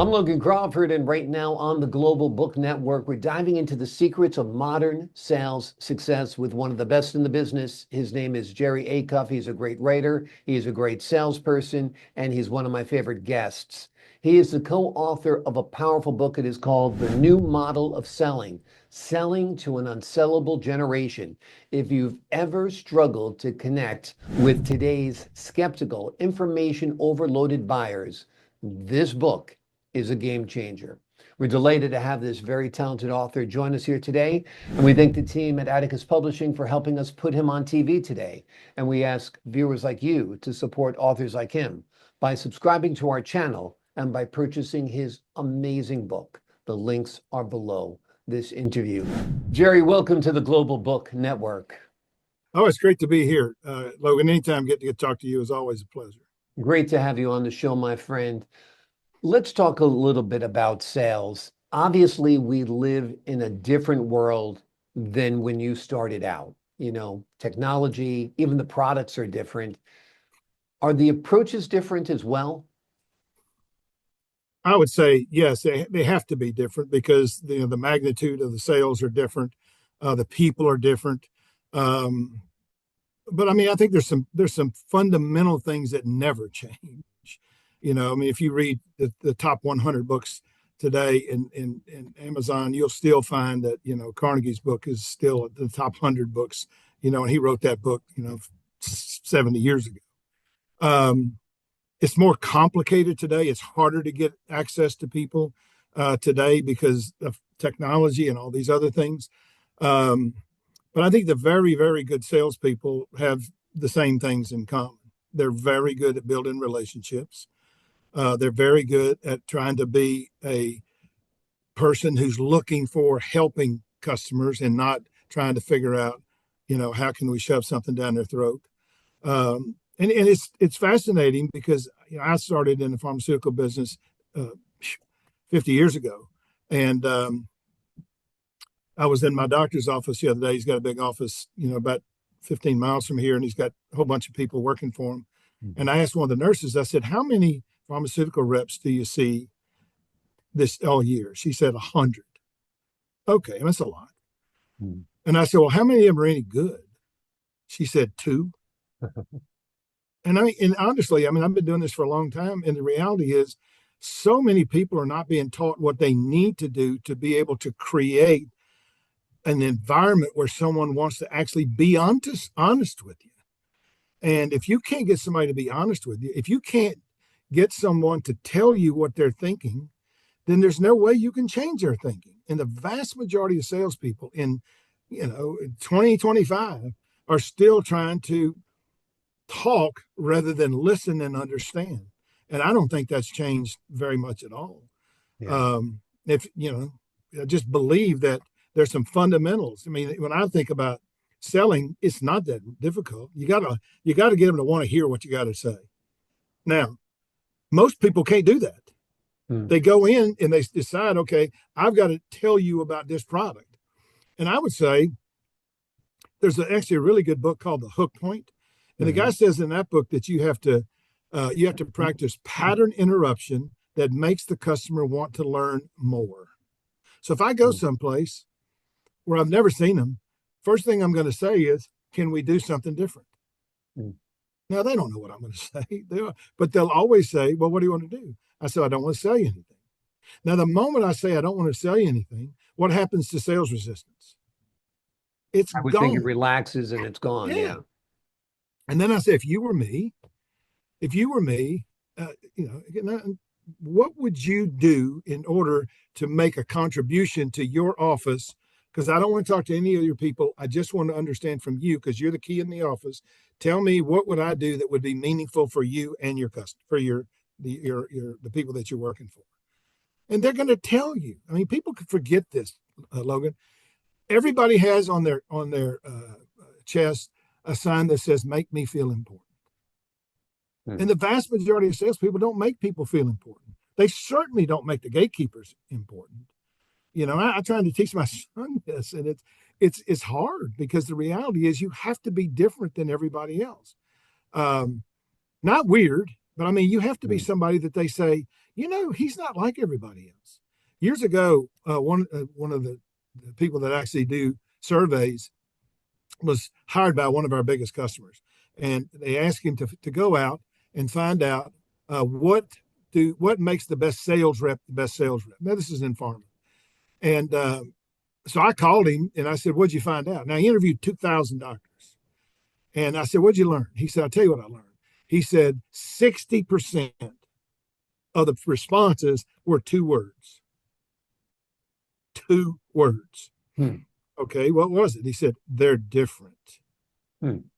I'm Logan Crawford, and right now on the Global Book Network, we're diving into the secrets of modern sales success with one of the best in the business. His name is Jerry Acuff. He's a great writer, he's a great salesperson, and he's one of my favorite guests. He is the co-author of a powerful book. It is called The New Model of Selling, Selling to an Unsellable Generation. If you've ever struggled to connect with today's skeptical, information overloaded buyers, this book is a game changer. We're delighted to have this very talented author join us here today, and we thank the team at Atticus Publishing for helping us put him on TV today. And we ask viewers like you to support authors like him by subscribing to our channel and by purchasing his amazing book. The links are below this interview. Jerry, welcome to the Global Book Network. Oh, it's great to be here. Logan, anytime I get to talk to you is always a pleasure. Great to have you on the show, my friend. Let's talk a little bit about sales. Obviously, we live in a different world than when you started out. You know, technology, even the products are different. Are the approaches different as well? I would say, yes, they have to be different because the magnitude of the sales are different. The people are different. But I mean, I think there's some fundamental things that never change. I mean, if you read the top 100 books today in Amazon, you'll still find that, Carnegie's book is still at the top 100 books, and he wrote that book, 70 years ago. It's more complicated today. It's harder to get access to people today because of technology and all these other things. But I think the very, very good salespeople have the same things in common. They're very good at building relationships. They're very good at trying to be a person who's looking for helping customers and not trying to figure out, how can we shove something down their throat. And it's fascinating because I started in the pharmaceutical business 50 years ago, and I was in my doctor's office the other day. He's got a big office, about 15 miles from here, and he's got a whole bunch of people working for him. Mm-hmm. And I asked one of the nurses, I said, how many pharmaceutical reps do you see this all year? She said 100. Okay, that's a lot. Hmm. And I said, well, how many of them are any good? She said 2. And honestly, I've been doing this for a long time, and the reality is so many people are not being taught what they need to do to be able to create an environment where someone wants to actually be honest with you. And if you can't get somebody to be honest with you, if you can't get someone to tell you what they're thinking, then there's no way you can change their thinking. And the vast majority of salespeople in 2025 are still trying to talk rather than listen and understand. And I don't think that's changed very much at all. Yeah. I just believe that there's some fundamentals. I mean, when I think about selling, it's not that difficult. You gotta get them to want to hear what you got to say. Now, most people can't do that. They go in and they decide, okay, I've got to tell you about this product. And I would say there's actually a really good book called The Hook Point. And the guy says in that book that you have to practice pattern interruption that makes the customer want to learn more. So if I go someplace where I've never seen them, first thing I'm going to say is, can we do something different? Now, they don't know what I'm going to say, but they'll always say, well, what do you want to do? I said, I don't want to sell you anything. Now, the moment I say I don't want to sell you anything, what happens to sales resistance? It's I would gone. think it relaxes and it's gone. Yeah. And then I say, if you were me, what would you do in order to make a contribution to your office? Because I don't want to talk to any of your people. I just want to understand from you, because you're the key in the office. Tell me, what would I do that would be meaningful for you and your customer, for the people that you're working for? And they're going to tell you. I mean, people could forget this, Logan. Everybody has on their chest a sign that says, make me feel important. And the vast majority of salespeople don't make people feel important. They certainly don't make the gatekeepers important. I tried to teach my son this, and it's hard because the reality is you have to be different than everybody else. Not weird, but I mean, you have to be somebody that they say, he's not like everybody else. Years ago, one of the people that actually do surveys was hired by one of our biggest customers, and they asked him to go out and find out what makes the best sales rep the best sales rep. Now this is in pharma, and so I called him and I said, "What'd you find out?" Now he interviewed 2,000 doctors, and I said, "What'd you learn?" He said, "I'll tell you what I learned." He said 60% of the responses were 2 words. 2 words. Okay, what was it? He said, "They're different." And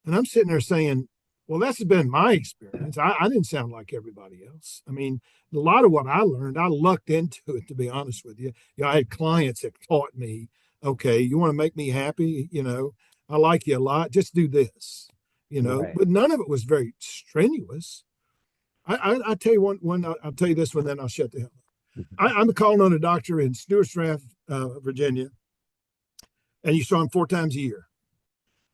I'm sitting there saying, well, that's been my experience. I didn't sound like everybody else. I mean, a lot of what I learned, I lucked into it, to be honest with you. I had clients that taught me, okay, you want to make me happy? I like you a lot. Just do this, Right. but none of it was very strenuous. I tell you one, I'll tell you this one, then I'll shut the hell up. I'm calling on a doctor in Stewart's Virginia, and you saw him 4 times a year.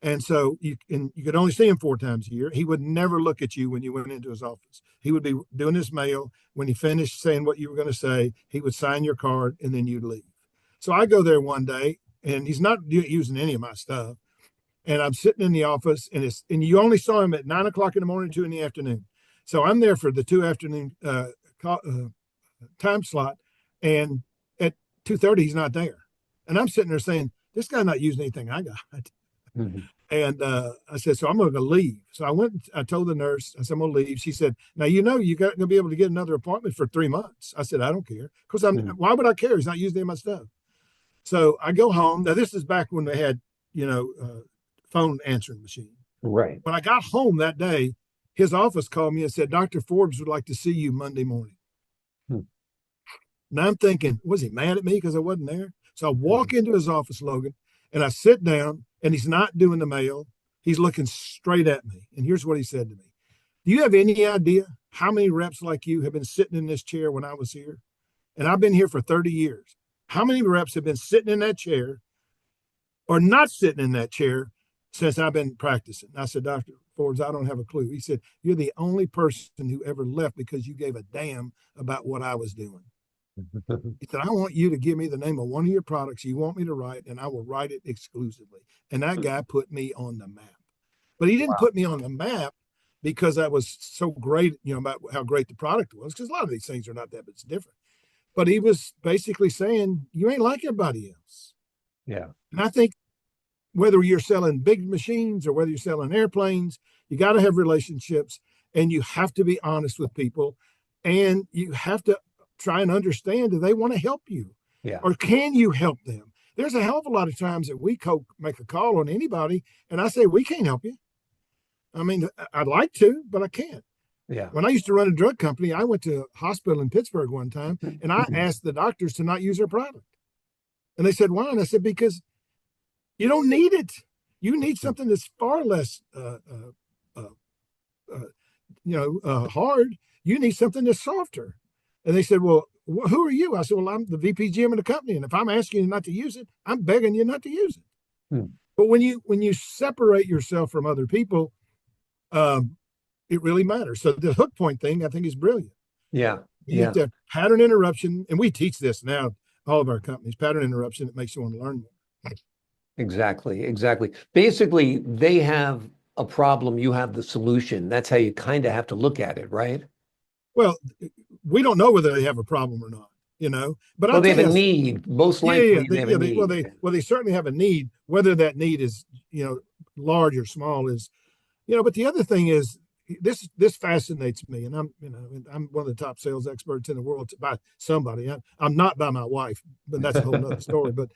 And so you could only see him 4 times a year. He would never look at you when you went into his office. He would be doing his mail. When he finished saying what you were going to say, he would sign your card and then you'd leave. So I go there one day and he's not using any of my stuff. And I'm sitting in the office and you only saw him at 9 o'clock in the morning, 2 in the afternoon. So I'm there for the 2 afternoon time slot. And at 2:30, he's not there. And I'm sitting there saying, this guy's not using anything I got. And I said, so I'm going to leave. So I told the nurse, I said, I'm going to leave. She said, now, you're going to be able to get another appointment for 3 months. I said, I don't care. Because why would I care? He's not using any of my stuff. So I go home. Now, this is back when they had, phone answering machine. Right. When I got home that day, his office called me and said, Dr. Forbes would like to see you Monday morning. Now I'm thinking, was he mad at me because I wasn't there? So I walk into his office, Logan, and I sit down, and he's not doing the mail. He's looking straight at me. And here's what he said to me. Do you have any idea how many reps like you have been sitting in this chair when I was here? And I've been here for 30 years. How many reps have been sitting in that chair or not sitting in that chair since I've been practicing? I said, Dr. Forbes, I don't have a clue. He said, you're the only person who ever left because you gave a damn about what I was doing. He said, I want you to give me the name of one of your products you want me to write, and I will write it exclusively. And that guy put me on the map. But he didn't put me on the map because I was so great, about how great the product was, because a lot of these things are not that, but it's different. But he was basically saying, you ain't like everybody else. Yeah. And I think whether you're selling big machines or whether you're selling airplanes, you got to have relationships, and you have to be honest with people, and you have to try and understand, do they want to help you? Yeah. Or can you help them? There's a hell of a lot of times that we make a call on anybody, and I say, we can't help you. I mean, I'd like to, but I can't. Yeah. When I used to run a drug company, I went to a hospital in Pittsburgh one time, and I asked the doctors to not use their product. And they said, why? And I said, because you don't need it. You need something that's far less hard. You need something that's softer. And they said, well, who are you? I said, well, I'm the VP GM of the company. And if I'm asking you not to use it, I'm begging you not to use it. But when you separate yourself from other people, it really matters. So the hook point thing, I think, is brilliant. Yeah. You have to have pattern interruption. And we teach this now, all of our companies, pattern interruption that makes you want to learn more. Exactly. Basically, they have a problem, you have the solution. That's how you kind of have to look at it, right? Well, we don't know whether they have a problem or not, But Well, they have a need. Most likely, they have a need. They certainly have a need. Whether that need is, large or small is, But the other thing is, this fascinates me, and I'm one of the top sales experts in the world by somebody. I'm not by my wife, but that's a whole nother story. But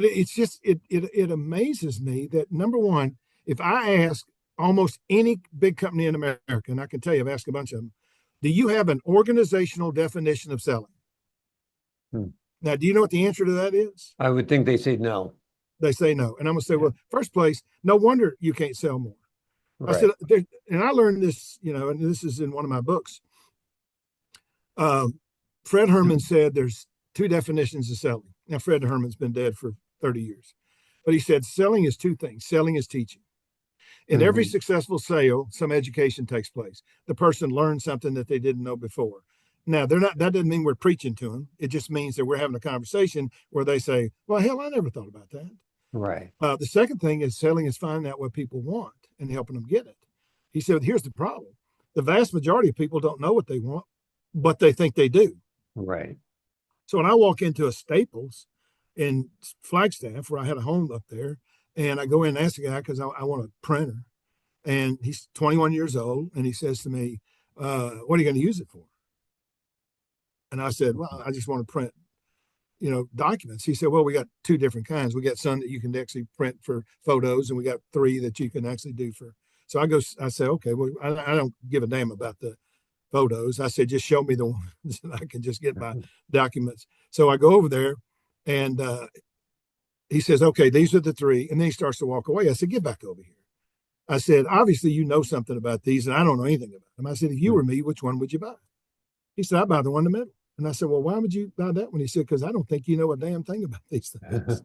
it's just it amazes me that, number one, if I ask almost any big company in America, and I can tell you, I've asked a bunch of them, do you have an organizational definition of selling? Now, do you know what the answer to that is? I would think they say no. They say no. And I'm going to say, well, first place, no wonder you can't sell more. Right. I said, and I learned this, and this is in one of my books. Fred Herman said there's 2 definitions of selling. Now, Fred Herman's been dead for 30 years. But he said selling is 2 things. Selling is teaching. In every successful sale, some education takes place. The person learns something that they didn't know before. Now, that doesn't mean we're preaching to them. It just means that we're having a conversation where they say, well, hell, I never thought about that. Right. The second thing is selling is finding out what people want and helping them get it. He said, here's the problem. The vast majority of people don't know what they want, but they think they do. Right. So when I walk into a Staples in Flagstaff, where I had a home up there, and I go in and ask the guy because I want a printer, and he's 21 years old, and he says to me, what are you going to use it for? And I said, well, I just want to print, documents. He said, well, we got two different kinds. We got some that you can actually print for photos, and we got three that you can actually do for. So I said, okay, well, I don't give a damn about the photos. I said, just show me the ones that I can just get my documents. So I go over there, and he says, okay, these are the three. And then he starts to walk away. I said, get back over here. I said, obviously, you know something about these, and I don't know anything about them. I said, if you were me, which one would you buy? He said, I buy the one in the middle. And I said, well, why would you buy that one? He said, because I don't think you know a damn thing about these things.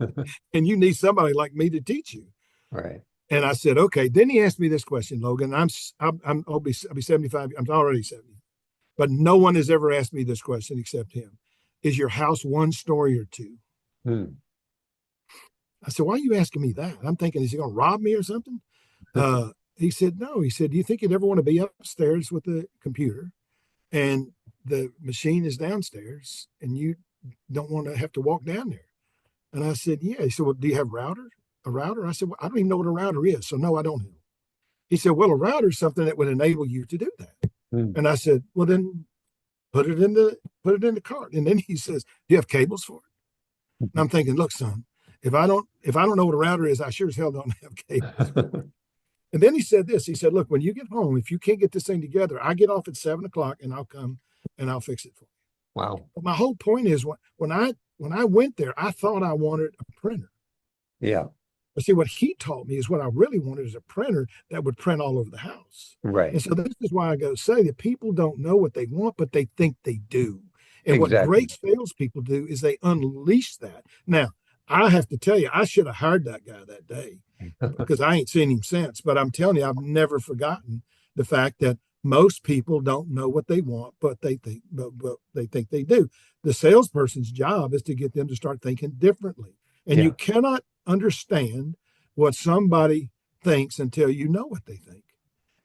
And you need somebody like me to teach you. Right. And I said, okay. Then he asked me this question, Logan. I'll be 75. I'm already 70. But no one has ever asked me this question except him. Is your house one story or two? I said, why are you asking me that? I'm thinking, is he going to rob me or something? He said, no. He said, do you think you'd ever want to be upstairs with the computer and the machine is downstairs and you don't want to have to walk down there? And I said, yeah. He said, well, do you have a router? I said, well, I don't even know what a router is. So no, I don't have it. He said, well, a router is something that would enable you to do that. And I said, well, then put it in the cart. And then he says, do you have cables for it? And I'm thinking, look, son, if I don't know what a router is, I sure as hell don't have cables. And then he said this. He said, look, when you get home, if you can't get this thing together, I get off at 7:00 and I'll come and I'll fix it for you. Wow. But my whole point is when I went there, I thought I wanted a printer. Yeah. But see, what he taught me is what I really wanted is a printer that would print all over the house. Right. And so this is why I go say that people don't know what they want, but they think they do. And what Exactly. great salespeople do is they unleash that. Now, I have to tell you, I should have hired that guy that day because I ain't seen him since. But I'm telling you, I've never forgotten the fact that most people don't know what they want, but they think they do. The salesperson's job is to get them to start thinking differently. And you cannot understand what somebody thinks until you know what they think.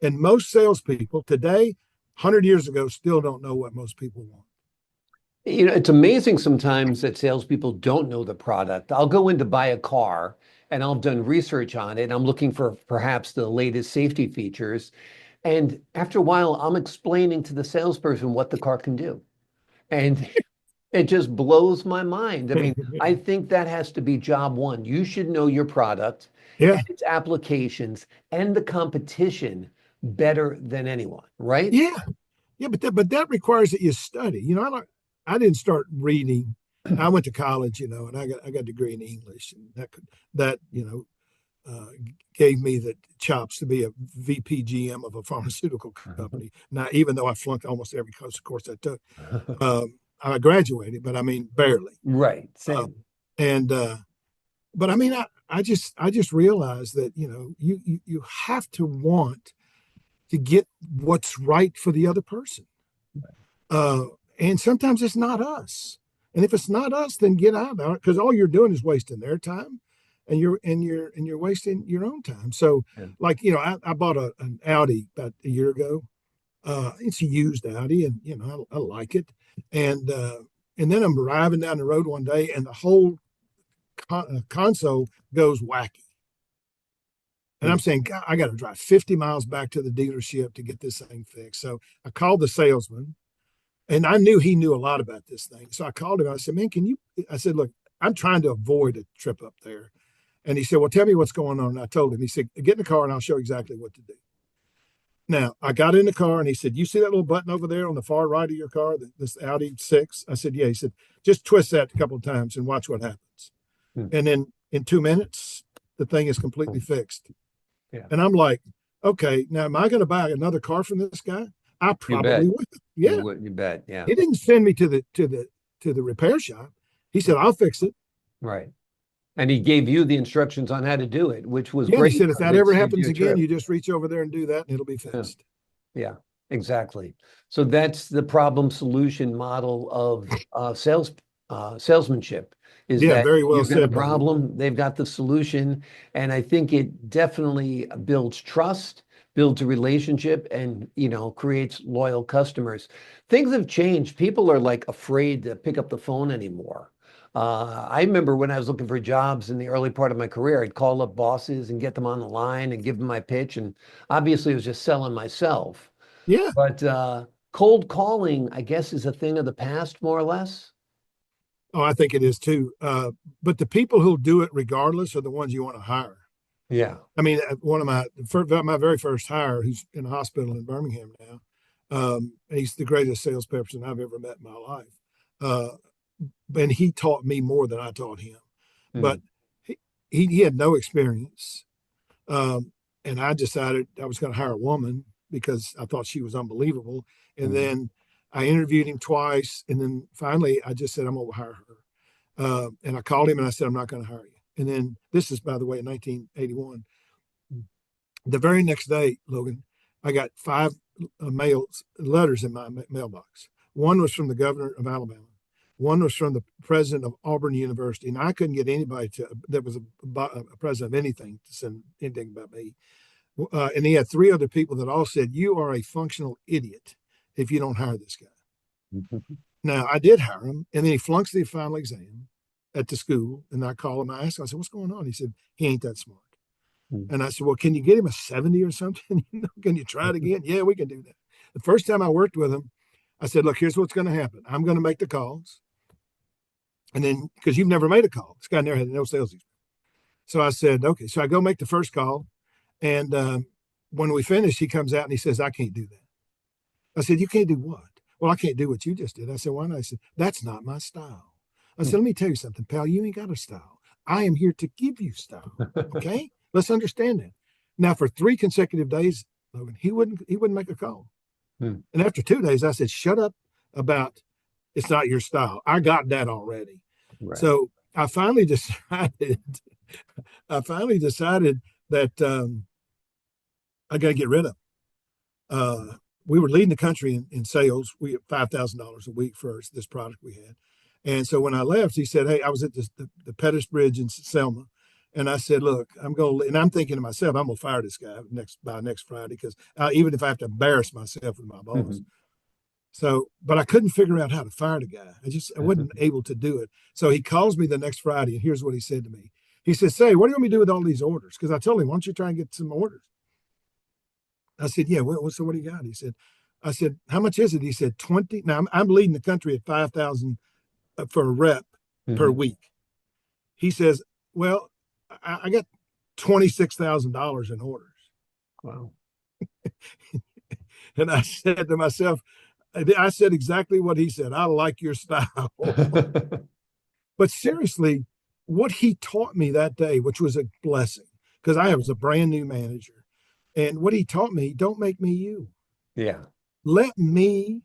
And most salespeople today, 100 years ago, still don't know what most people want. It's amazing sometimes that salespeople don't know the product. I'll go in to buy a car and I've done research on it. I'm looking for perhaps the latest safety features. And after a while, I'm explaining to the salesperson what the car can do. And it just blows my mind. I mean, I think that has to be job one. You should know your product Yeah. and its applications and the competition better than anyone, right? Yeah. Yeah. But that requires that you study. I didn't start reading. I went to college, and I got a degree in English, and that gave me the chops to be a VP GM of a pharmaceutical company. Now, even though I flunked almost every course I took, I graduated, but I mean barely. Right. Same. But I mean, I just realized that you have to want to get what's right for the other person. And sometimes it's not us. And if it's not us, then get out of it because all you're doing is wasting their time, and you're wasting your own time. So, like I bought an Audi about a year ago. It's a used Audi, and I like it. And then I'm driving down the road one day, and the whole console goes wacky. And I'm saying, God, I got to drive 50 miles back to the dealership to get this thing fixed. So I called the salesman. And I knew he knew a lot about this thing. So I called him. I said, man, I said, look, I'm trying to avoid a trip up there. And he said, well, tell me what's going on. And I told him. He said, get in the car and I'll show you exactly what to do. Now, I got in the car and he said, you see that little button over there on the far right of your car, this Audi 6? I said, yeah. He said, just twist that a couple of times and watch what happens. And then in 2 minutes, the thing is completely fixed. Yeah. And I'm like, okay, now am I going to buy another car from this guy? I probably would. Yeah. You bet. Yeah. He didn't send me to the repair shop. He said, I'll fix it. Right. And he gave you the instructions on how to do it, which was Yeah, and he great said if because that it ever saved happens you a again, trip. you just reach over there and do that, and it'll be Yeah. fixed. Yeah, exactly. So that's the problem solution model of salesmanship is Yeah, that very well you've got a said, buddy. problem, they've got the solution. And I think it definitely builds trust, builds a relationship, and, creates loyal customers. Things have changed. People are like afraid to pick up the phone anymore. I remember when I was looking for jobs in the early part of my career, I'd call up bosses and get them on the line and give them my pitch. And obviously, it was just selling myself. Yeah. But cold calling, I guess, is a thing of the past, more or less. Oh, I think it is too. But the people who'll do it regardless are the ones you want to hire. Yeah. I mean, one of my very first hire, who's in a hospital in Birmingham now, he's the greatest salesperson I've ever met in my life. Uh, and he taught me more than I taught him. But Mm. he had no experience. And I decided I was going to hire a woman because I thought she was unbelievable. And Mm. then I interviewed him twice. And then finally, I just said, I'm going to hire her. And I called him and I said, I'm not going to hire you. And then this is, by the way, in 1981. The very next day, Logan, I got five letters in my mailbox. One was from the governor of Alabama. One was from the president of Auburn University, and I couldn't get anybody that was a president of anything to send anything about me. And he had three other people that all said, "You are a functional idiot if you don't hire this guy." Now I did hire him, and then he flunks the final exam at the school, and I called him. I asked him, I said, "What's going on?" He said, "He ain't that smart." Mm. And I said, "Well, can you get him a 70 or something? Can you try it again?" "Yeah, we can do that." The first time I worked with him, I said, "Look, here's what's going to happen. I'm going to make the calls. And then, because you've never made a call, this guy never had no sales experience." So I said, "Okay." So I go make the first call. And when we finish, he comes out and he says, "I can't do that." I said, "You can't do what?" "Well, I can't do what you just did." I said, "Why not?" I said, "That's not my style." I said, "Let me tell you something, pal. You ain't got a style. I am here to give you style. Okay? Let's understand that." Now, for 3 consecutive days, Logan, he wouldn't make a call. Mm. And after 2 days, I said, "Shut up about it's not your style. I got that already." Right. So I finally decided, I finally decided that I got to get rid of him. We were leading the country in sales. We had $5,000 a week for this product we had. And so when I left, he said, "Hey, I was at the Pettus Bridge in Selma." And I said, "Look, I'm going to," and I'm thinking to myself, "I'm going to fire this guy by next Friday, because even if I have to embarrass myself with my boss." Mhm. So, but I couldn't figure out how to fire the guy. I wasn't able to do it. So he calls me the next Friday, and here's what he said to me. He says, "Say, what do you want me to do with all these orders?" Because I told him, "Why don't you try and get some orders?" I said, "Yeah, so what do you got?" He said, I said, "How much is it?" He said, 20. Now I'm leading the country at 5,000 for a rep per Mhm. week. He says, "Well, I got $26,000 in orders." Wow. And I said to myself, I said exactly what he said. "I like your style." But seriously, what he taught me that day, which was a blessing, because I was a brand new manager, and what he taught me: don't make me you. Yeah. Let me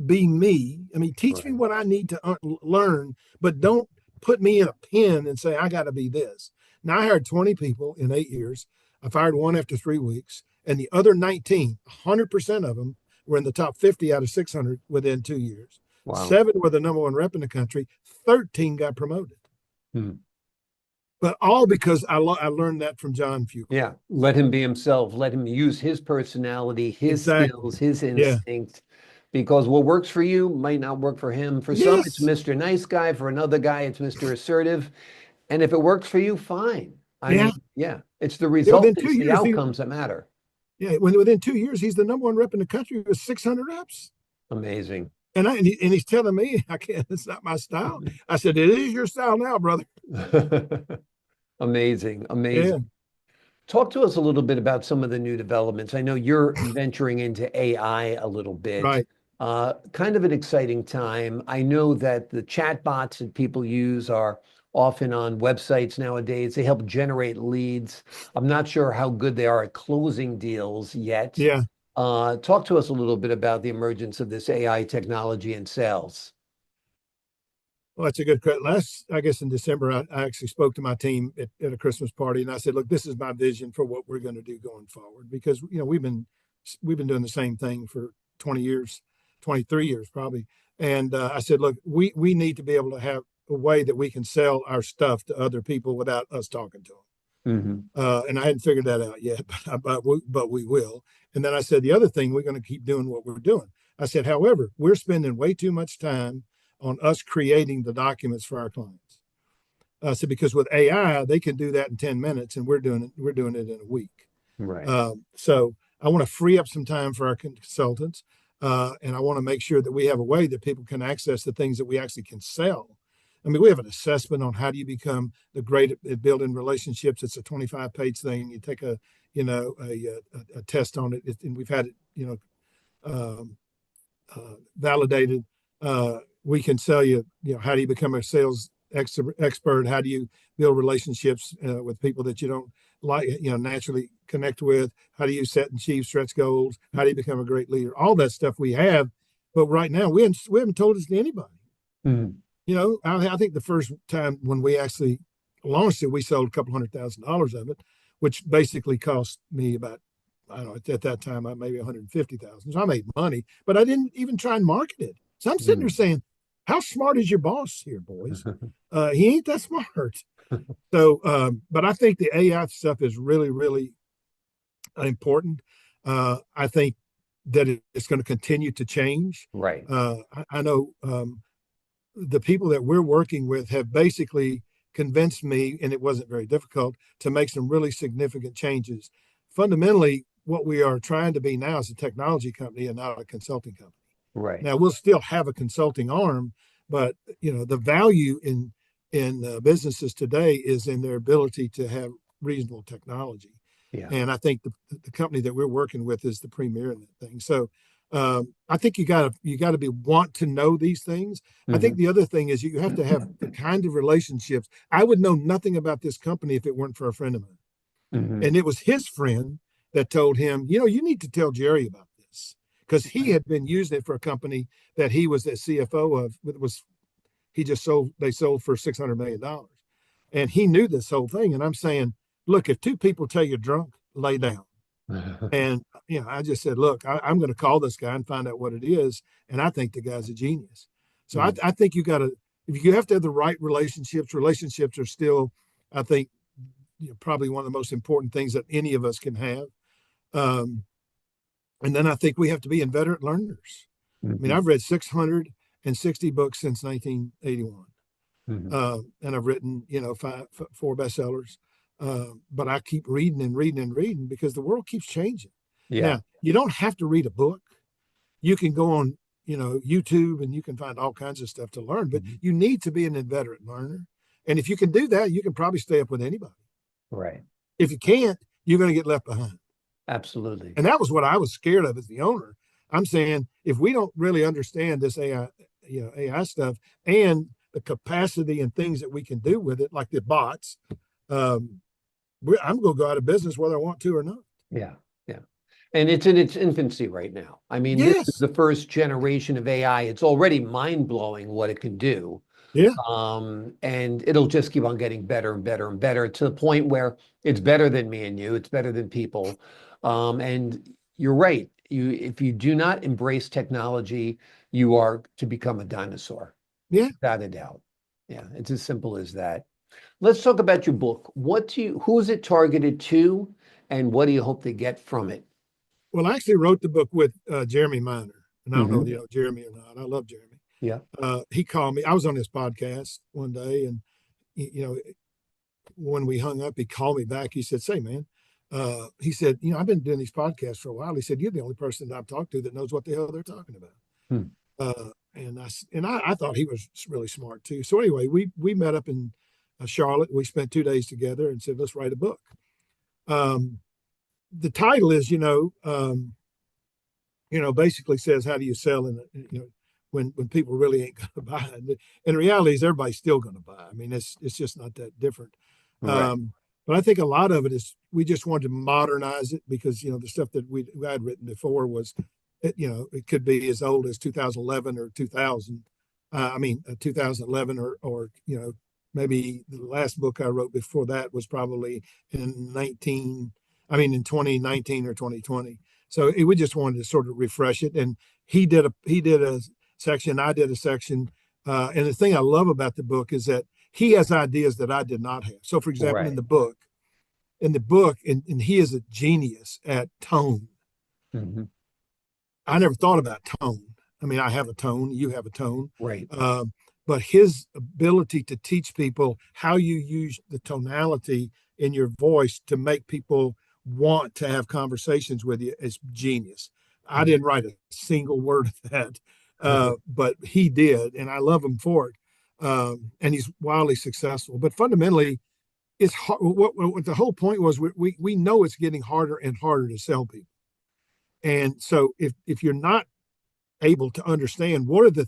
be me. I mean, teach me Right. what I need to learn, but don't put me in a pen and say, I got to be this. Now, I hired 20 people in 8 years. I fired one after 3 weeks, and the other 19, 100% of them were in the top 50 out of 600 within 2 years. Wow. 7 were the number one rep in the country, 13 got promoted. Hmm. But all because I learned that from John Fuqua. Yeah. Let him be himself. Let him use his personality, his Exactly. skills, his Yeah. instinct, because what works for you might not work for him. For some, it's Yes. Mr. Nice Guy. For another guy, it's Mr. Assertive. And if it works for you, fine. I Yeah. mean, yeah, it's the Yeah, result, within two it's the years, outcomes that matter. within 2 years, he's the number one rep in the country with 600 reps. Amazing. And he's telling me, I can't. It's not my style. I said, "It is your style now, brother." Amazing. Yeah. Amazing. Talk to us a little bit about some of the new developments. I know you're venturing into AI a little bit. Right. Kind of an exciting time. I know that the chat bots that people use are often on websites nowadays. They help generate leads. I'm not sure how good they are at closing deals yet. Yeah. Talk to us a little bit about the emergence of this AI technology in sales. Well, that's a good question. I guess in December, I actually spoke to my team at a Christmas party, and I said, "Look, this is my vision for what we're going to do going forward." Because we've been doing the same thing for 20 years, 23 years probably. And I said, "Look, we need to be able to have a way that we can sell our stuff to other people without us talking to them." And I hadn't figured that out yet, but we will. And then I said, the other thing, we're going to keep doing what we're doing. I said, however, we're spending way too much time on us creating the documents for our clients. So because with AI, they can do that in 10 minutes, and we're doing it in a week. Right. So I want to free up some time for our consultants, and I want to make sure that we have a way that people can access the things that we actually can sell. I mean, we have an assessment on how do you become the great at building relationships. It's a 25-page thing. You take a test on it, and we've had it, um, validated. We can sell you, how do you become a sales expert? How do you build relationships with people that you don't like, naturally connect with? How do you set and achieve stretch goals? How do you become a great leader? All that stuff we have, but right now we haven't told it to anybody. Mhm. I think the first time when we actually launched it, we sold a couple $100,000 of it, which basically cost me about, I don't know, at that time, maybe 150,000. So I made money, but I didn't even try and market it. So I'm sitting there saying, how smart is your boss here, boys? He ain't that smart. So, but I think the AI stuff is really, really important. I think that it's going to continue to change. Right. I know the people that we're working with have basically convinced me, and it wasn't very difficult, to make some really significant changes. Fundamentally, what we are trying to be now is a technology company and not a consulting company. Right. Now, we'll still have a consulting arm, but the value in businesses today is in their ability to have reasonable technology. Yeah. And I think the company that we're working with is the premier in that thing. So I think you got to be want to know these things. I think the other thing is you have to have the kind of relationships. I would know nothing about this company if it weren't for a friend of mine, and it was his friend that told him, you need to tell Jerry about this, because he had been using it for a company that he was the CFO of. They sold for $600 million, and he knew this whole thing. And I'm saying, look, if two people tell you drunk, lay down. And I just said, look, I'm going to call this guy and find out what it is. And I think the guy's a genius. So I think if you have to have the right relationships. Relationships are still, I think, probably one of the most important things that any of us can have. And then I think we have to be inveterate learners. I mean, I've read 660 books since 1981. And I've written, four bestsellers. But I keep reading and reading and reading because the world keeps changing. Yeah. Now, you don't have to read a book. You can go on, YouTube, and you can find all kinds of stuff to learn, but you need to be an inveterate learner. And if you can do that, you can probably stay up with anybody. Right. If you can't, you're going to get left behind. Absolutely. And that was what I was scared of as the owner. I'm saying, if we don't really understand this AI stuff and the capacity and things that we can do with it, like the bots, I'm going to go out of business whether I want to or not. Yeah. Yeah. And it's in its infancy right now. I mean, this is Yes. the first generation of AI. It's already mind-blowing what it can do. Yeah. And it'll just keep on getting better and better and better to the point where it's better than me and you. It's better than people. And you're right. If you do not embrace technology, you are to become a dinosaur. Yeah. Without a doubt. Yeah. It's as simple as that. Let's talk about your book. Who is it targeted to, and what do you hope to get from it? Well, I actually wrote the book with Jeremy Miner, and I don't know if you know Jeremy or not. I love Jeremy. Yeah. He called me. I was on his podcast one day, and when we hung up, he called me back. He said, "Say, man," he said, "I've been doing these podcasts for a while." He said, "You're the only person that I've talked to that knows what the hell they're talking about." And I thought he was really smart too. So anyway, we met up in Charlotte. We spent 2 days together and said, "Let's write a book." The title is, basically says, how do you sell when people really ain't going to buy it? And the reality is everybody's still going to buy. I mean, it's just not that different. Right. But I think a lot of it is we just wanted to modernize it because, the stuff that I had written before was, it could be as old as 2011 or 2000. 2011, or maybe the last book I wrote before that was probably in 2019 or 2020. So we just wanted to sort of refresh it. And he did a section, I did a section. And the thing I love about the book is that he has ideas that I did not have. So, for example, Right. and he is a genius at tone. Hmm. I never thought about tone. I mean, I have a tone, you have a tone. Right. Uh, but his ability to teach people how you use the tonality in your voice to make people want to have conversations with you is genius. I didn't write a single word of that, but he did, and I love him for it. And he's wildly successful. But fundamentally, it's hard. What the whole point was, we know it's getting harder and harder to sell people. And so if you're not able to understand what are the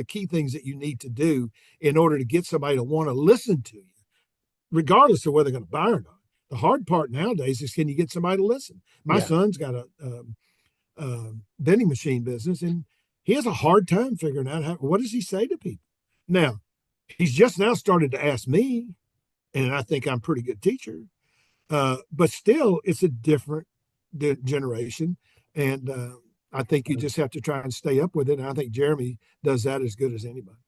key things that you need to do in order to get somebody to want to listen to you, regardless of whether they're going to buy or not. The hard part nowadays is, can you get somebody to listen? My Yeah. son's got a vending machine business, and he has a hard time figuring out what does he say to people. Now, he's just now started to ask me, and I think I'm a pretty good teacher. But still, it's a different generation, and I think you just have to try and stay up with it. And I think Jeremy does that as good as anybody.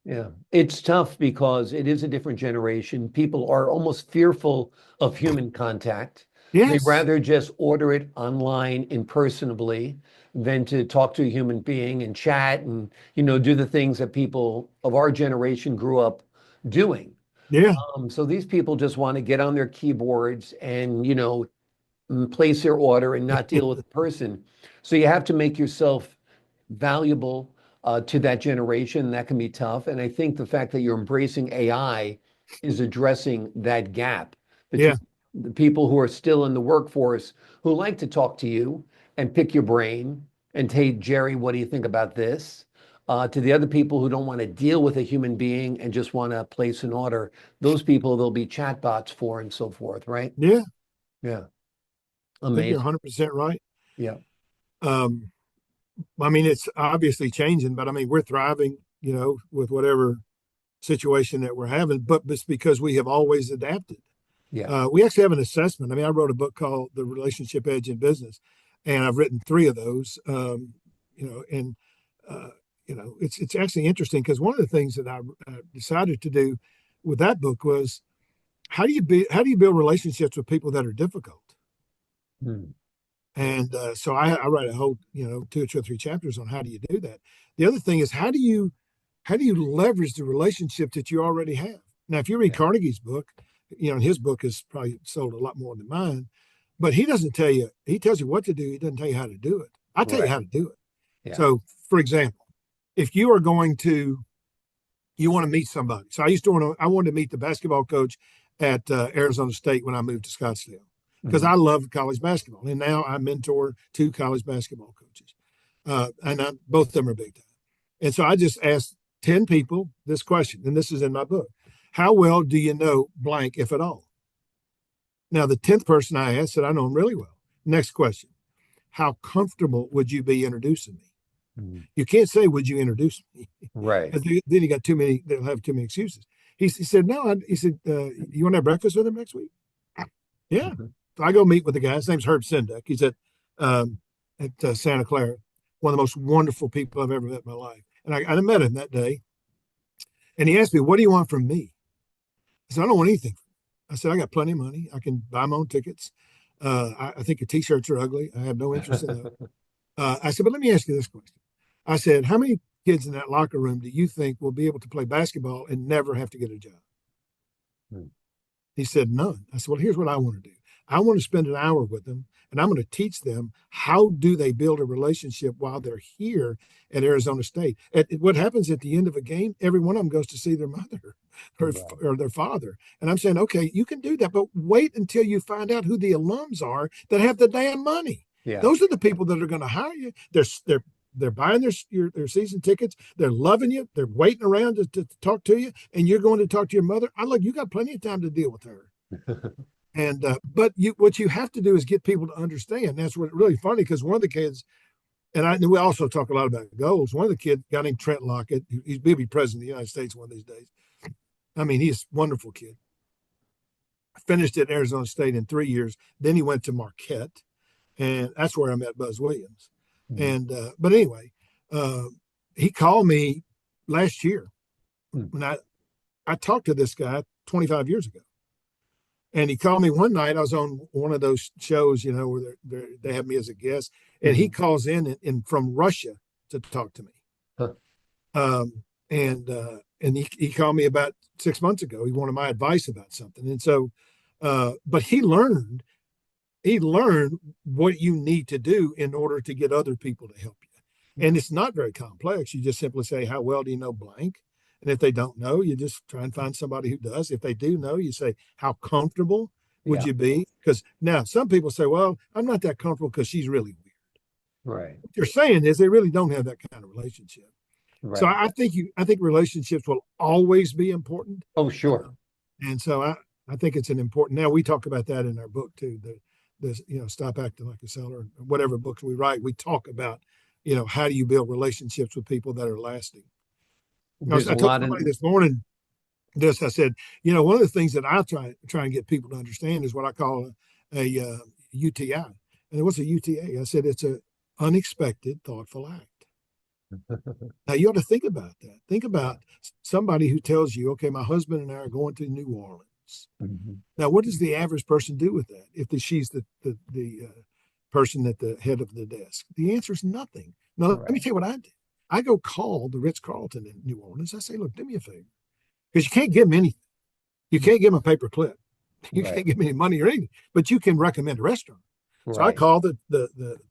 Yeah, it's tough because it is a different generation. People are almost fearful of human contact. They Yes. rather just order it online impersonably than to talk to a human being and chat and, do the things that people of our generation grew up doing. Yeah. So these people just want to get on their keyboards and, place their order and not deal with the person. So you have to make yourself valuable to that generation. That can be tough. And I think the fact that you're embracing AI is addressing that gap Yeah. between the people who are still in the workforce who like to talk to you and pick your brain and, hey, Jerry, what do you think about this? To the other people who don't want to deal with a human being and just want to place an order, those people there'll be chatbots for and so forth, right? Yeah. Yeah, I think you're amazing. 100% right. Yeah, Um, I mean, it's obviously changing, but I mean, we're thriving, with whatever situation that we're having, but it's because we have always adapted. yeah. We actually have an assessment. I mean, I wrote a book called The Relationship Edge in Business, and I've written three of those. And it's actually interesting because one of the things that I decided to do with that book was, how do you build relationships with people that are difficult? Hmm. And so I write a whole, two or three chapters on how do you do that. The other thing is, how do you leverage the relationship that you already have? Now, if you read Yeah, Carnegie's book, and his book is probably sold a lot more than mine, but he doesn't tell you, he tells you what to do. He doesn't tell you how to do it. I tell you right. how to do it. Yeah. So, for example, if you want to meet somebody. So I wanted to meet the basketball coach at Arizona State when I moved to Scottsdale because Mhm. I love college basketball. And now I mentor two college basketball coaches. Both of them are big time. And so I just asked 10 people this question, and this is in my book. How well do you know blank, if at all? Now, the 10th person I asked said, I know him really well. Next question. How comfortable would you be introducing me? Mhm. You can't say, would you introduce me? Right. Then you got too many, they'll have too many excuses. He said, no, he said, you want to have breakfast with him next week? Yeah. Mhm. So I go meet with the guy. His name's Herb Sendek. He's um, at Santa Clara, one of the most wonderful people I've ever met in my life. And I met him that day. And he asked me, what do you want from me? I said, I don't want anything. I said, I got plenty of money. I can buy my own tickets. I think your t-shirts are ugly. I have no interest in those. I said, but let me ask you this question. I said, how many kids in that locker room do you think will be able to play basketball and never have to get a job? Hmm. He said, none. I said, well, here's what I want to do. I want to spend an hour with them, and I'm going to teach them how do they build a relationship while they're here at Arizona State. What happens at the end of a game, every one of them goes to see their mother or, Right. or their father. And I'm saying, okay, you can do that, but wait until you find out who the alums are that have the damn money. Yeah. Those are the people that are going to hire you. They're buying their season tickets. They're loving you. They're waiting around to talk to you, and you're going to talk to your mother. I look, you got plenty of time to deal with her. And what you have to do is get people to understand. That's what really funny because one of the kids we also talk a lot about goals. One of the kids, a guy named Trent Lockett, he'll be president of the United States one of these days. I mean, he's a wonderful kid. Finished at Arizona State in 3 years. Then he went to Marquette, and that's where I met Buzz Williams. Mm-hmm. And but anyway, he called me last year when I talked to this guy 25 years ago. And he called me one night. I was on one of those shows, you know, where they have me as a guest. And he calls in from Russia to talk to me. Huh. And he called me about 6 months ago. He wanted my advice about something. And so, but he learned what you need to do in order to get other people to help you. And it's not very complex. You just simply say, how well do you know blank? And if they don't know, you just try and find somebody who does. If they do know, you say, how comfortable would you be? Because now some people say, well, I'm not that comfortable because she's really weird. Right. What you're saying is they really don't have that kind of relationship. Right. So I think relationships will always be important. Oh, sure. And so I think it's an important. Now we talk about that in our book too. The Stop Acting Like a Seller, whatever books we write, we talk about, how do you build relationships with people that are lasting. I told somebody this morning this. I said, one of the things that I try and get people to understand is what I call a UTI. And what's a UTA? I said it's an unexpected, thoughtful act. Now you ought to think about that. Think about somebody who tells you, okay, my husband and I are going to New Orleans. Mm-hmm. Now, what does the average person do with that? If she's the person at the head of the desk, the answer is nothing. Now, Let me tell you what I did. I go call the Ritz-Carlton in New Orleans. I say, look, do me a favor. Because you can't give them anything. You can't give them a paper clip. You can't give them any money or anything, but you can recommend a restaurant. So I called the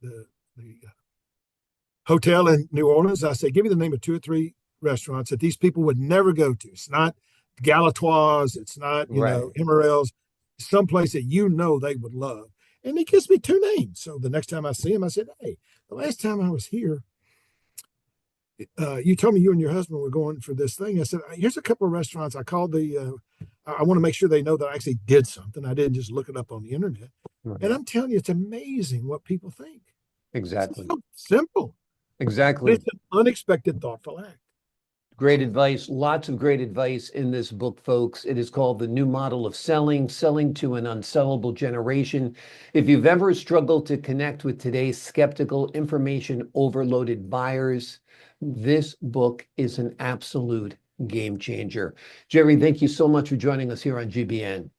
hotel in New Orleans. I say, give me the name of 2 or 3 restaurants that these people would never go to. It's not Galatoire's. It's not, Emerald's. Someplace that they would love. And he gives me 2 names. So the next time I see him, I said, hey, the last time I was here, you told me you and your husband were going for this thing. I said, here's a couple of restaurants. I called I want to make sure they know that I actually did something. I didn't just look it up on the internet. Right. And I'm telling you, it's amazing what people think. Exactly. It's so simple. Exactly. It's an unexpected, thoughtful act. Great advice. Lots of great advice in this book, folks. It is called The New Model of Selling to an Unsellable Generation. If you've ever struggled to connect with today's skeptical, information overloaded buyers, this book is an absolute game changer. Jerry, thank you so much for joining us here on GBN.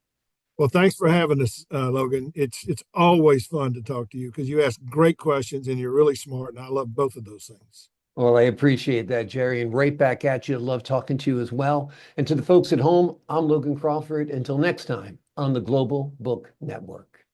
Well, thanks for having us, Logan. It's always fun to talk to you because you ask great questions and you're really smart, and I love both of those things. Well, I appreciate that, Jerry, and right back at you. Love talking to you as well. And to the folks at home, I'm Logan Crawford. Until next time on the Global Book Network.